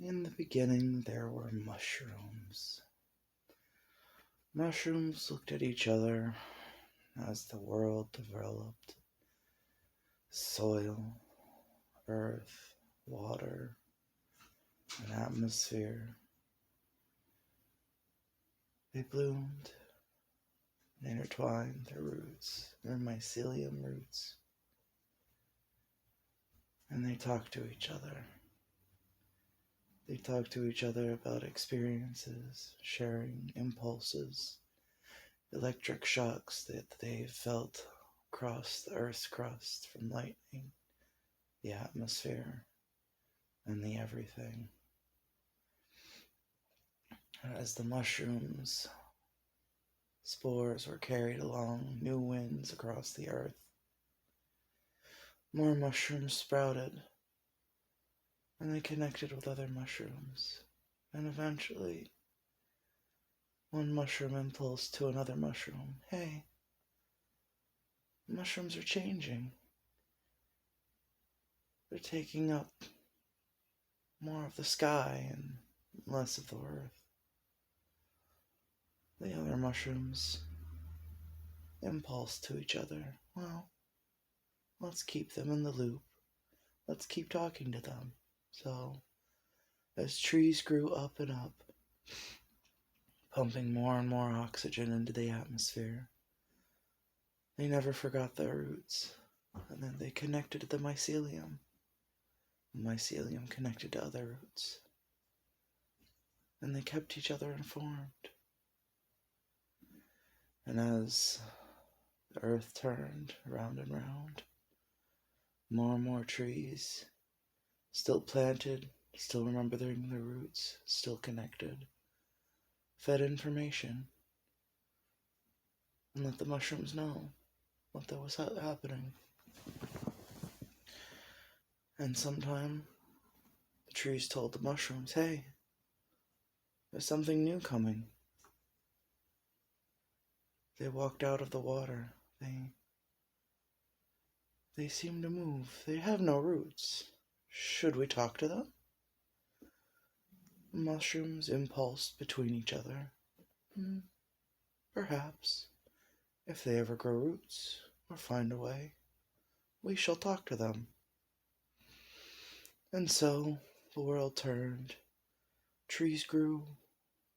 In the beginning, there were mushrooms. Mushrooms looked at each other as the world developed. Soil, earth, water, an atmosphere. They bloomed and intertwined their roots, their mycelium roots, and they talked to each other. They talked to each other about experiences, sharing impulses, electric shocks that they felt across the Earth's crust from lightning, the atmosphere, and the everything. As the mushrooms' spores were carried along new winds across the earth, more mushrooms sprouted, and they connected with other mushrooms, and eventually one mushroom impulsed to another mushroom. Hey, mushrooms are changing. They're taking up more of the sky and less of the earth. The other mushrooms impulse to each other. Well, let's keep them in the loop. Let's keep talking to them. So, as trees grew up and up, pumping more and more oxygen into the atmosphere, they never forgot their roots, and then they connected to the mycelium. The mycelium connected to other roots, and they kept each other informed. And as the earth turned round and round, more and more trees, still planted, still remembering their roots, still connected, fed information, and let the mushrooms know what that was happening. And sometime the trees told the mushrooms, hey, there's something new coming. They walked out of the water. They seem to move. They have no roots. Should we talk to them? The mushrooms impulsed between each other. Perhaps, if they ever grow roots or find a way, we shall talk to them. And so the world turned. Trees grew,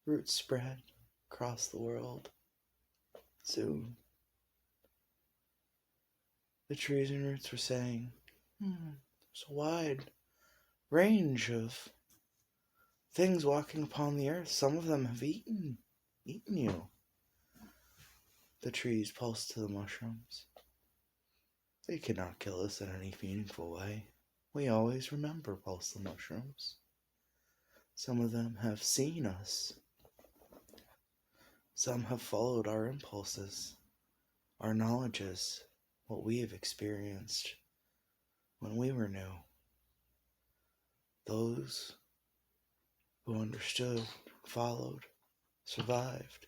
roots spread across the world. Soon, the trees and roots were saying, there's a wide range of things walking upon the earth. Some of them have eaten you. The trees pulsed to the mushrooms. They cannot kill us in any meaningful way. We always remember, pulsed the mushrooms. Some of them have seen us. Some have followed our impulses, our knowledges, what we have experienced when we were new. Those who understood, followed, survived.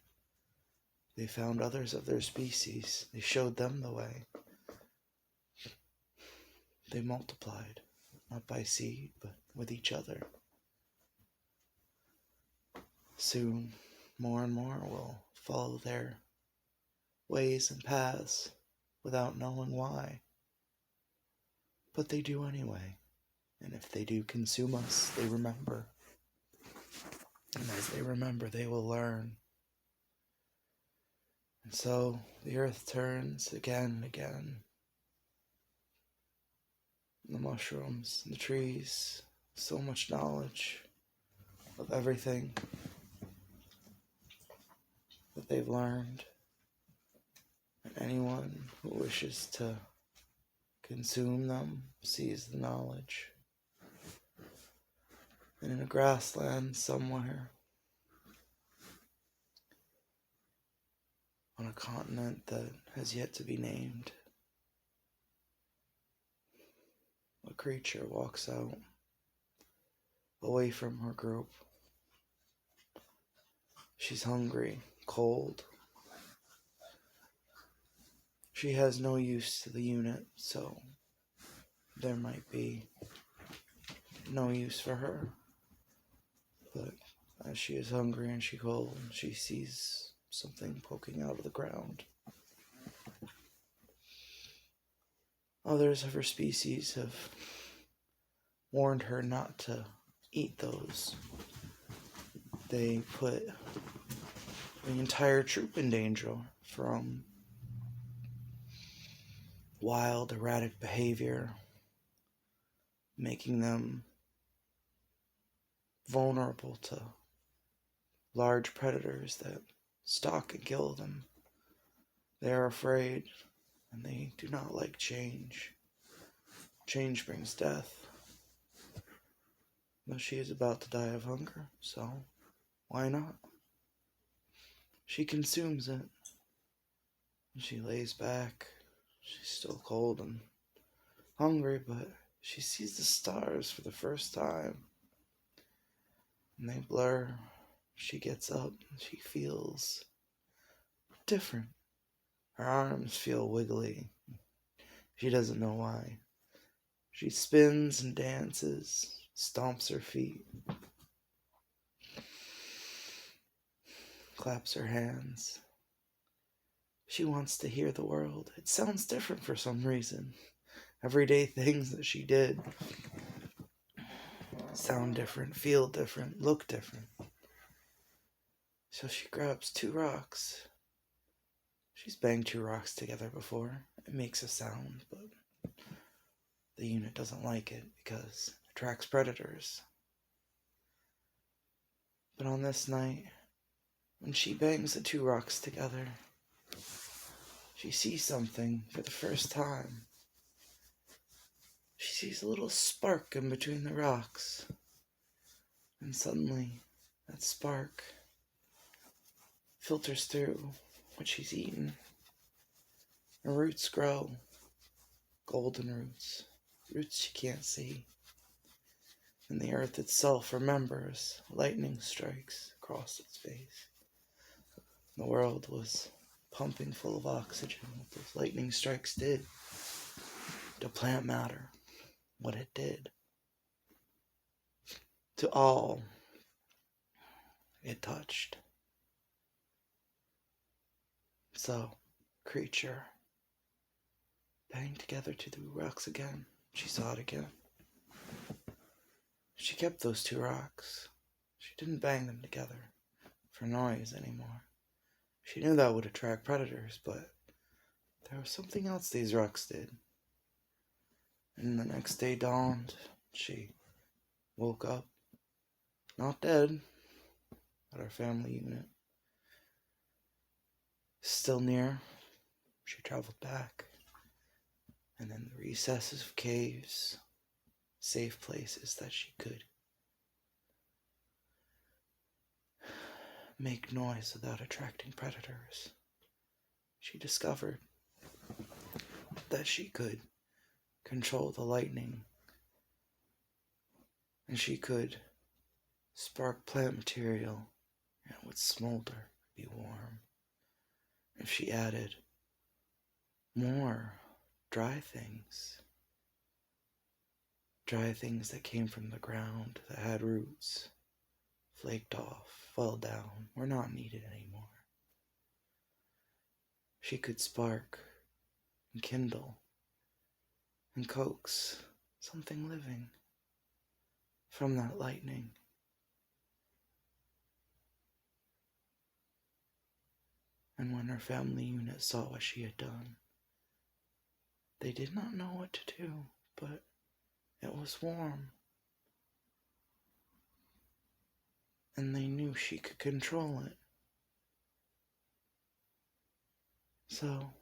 They found others of their species. They showed them the way. They multiplied, not by seed, but with each other. Soon, more and more will follow their ways and paths without knowing why. But they do anyway. And if they do consume us, they remember. And as they remember, they will learn. And so the earth turns again and again. The mushrooms, the trees, so much knowledge of everything that they've learned. And anyone who wishes to consume them sees the knowledge. And in a grassland somewhere, on a continent that has yet to be named, a creature walks out, away from her group. She's hungry, cold. She has no use to the unit, so there might be no use for her. But as she is hungry and she cold, she sees something poking out of the ground. Others of her species have warned her not to eat those. They put the entire troop in danger from wild, erratic behavior, making them vulnerable to large predators that stalk and kill them. They are afraid, and they do not like change. Change brings death. Though she is about to die of hunger, so why not? She consumes it. She lays back. She's still cold and hungry, but she sees the stars for the first time. And they blur. She gets up. She feels different. Her arms feel wiggly. She doesn't know why. She spins and dances, stomps her feet, claps her hands. She wants to hear the world. It sounds different for some reason. Everyday things that she did sound different, feel different, look different. So she grabs 2 rocks. She's banged 2 rocks together before. It makes a sound, but the unit doesn't like it because it attracts predators. But on this night, when she bangs the 2 rocks together, she sees something for the first time. She sees a little spark in between the rocks. And suddenly, that spark filters through what she's eaten. Her roots grow. Golden roots. Roots she can't see. And the earth itself remembers lightning strikes across its face. The world was pumping full of oxygen. What those lightning strikes did to plant matter. What it did to all it touched. So, creature banged together 2 rocks again. She saw it again. She kept those 2 rocks. She didn't bang them together for noise anymore. She knew that would attract predators, but there was something else these rocks did. And the next day dawned. She woke up, not dead, but our family unit still near. She traveled back, and in the recesses of caves, safe places that she could make noise without attracting predators, she discovered that she could control the lightning, and she could spark plant material, and it would smolder, be warm. If she added more dry things that came from the ground, that had roots, flaked off, fell down, were not needed anymore. She could spark and kindle and coax something living from that lightning. And when her family unit saw what she had done, they did not know what to do, but it was warm. And they knew she could control it. So,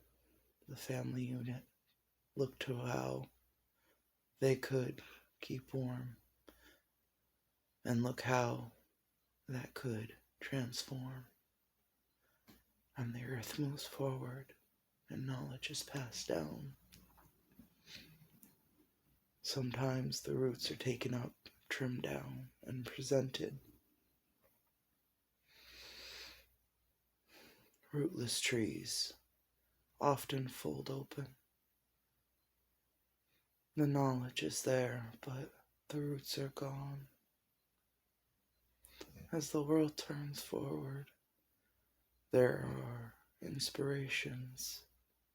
the family unit looked to how they could keep warm, and look how that could transform. And the earth moves forward, and knowledge is passed down. Sometimes the roots are taken up, trimmed down, and presented. Rootless trees often fold open. The knowledge is there, but the roots are gone. as the world turns forward, there are inspirations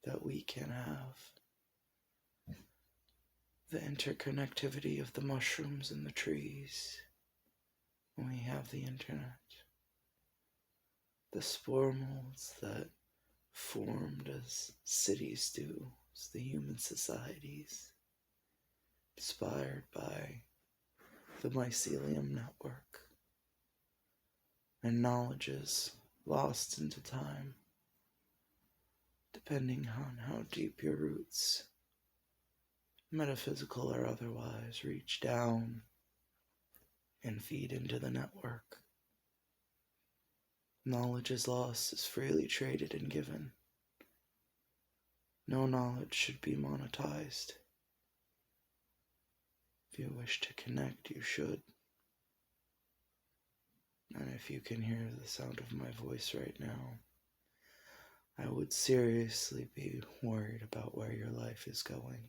that we can have. The interconnectivity of the mushrooms and the trees. We have the internet. The spore molds that formed as cities do, as the human societies, inspired by the mycelium network, and knowledges lost into time, depending on how deep your roots, metaphysical or otherwise, reach down and feed into the network. Knowledge is lost, is freely traded and given. No knowledge should be monetized. If you wish to connect, you should. And if you can hear the sound of my voice right now, I would seriously be worried about where your life is going.